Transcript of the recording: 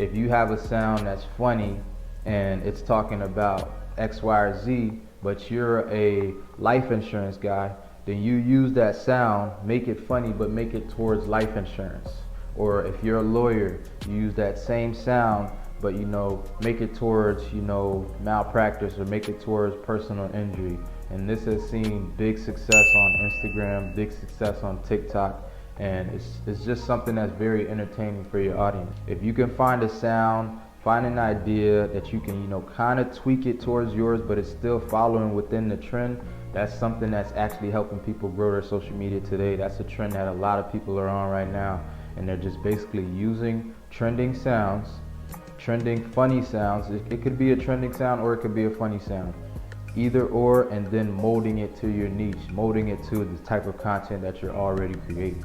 If you have a sound that's funny and it's talking about X, Y, or Z, but you're a life insurance guy, then you use that sound, make it funny, but make it towards life insurance. Or if you're a lawyer, you use that same sound, but make it towards, malpractice, or make it towards personal injury. And this has seen big success on Instagram, big success on TikTok, and it's just something that's very entertaining for your audience. If you can find a sound, find an idea that you can, kind of tweak it towards yours, but it's still following within the trend, that's something that's actually helping people grow their social media today. That's a trend that a lot of people are on right now, and they're just basically using trending sounds, trending funny sounds. It could be a trending sound or it could be a funny sound. Either or, and then molding it to your niche, molding it to the type of content that you're already creating.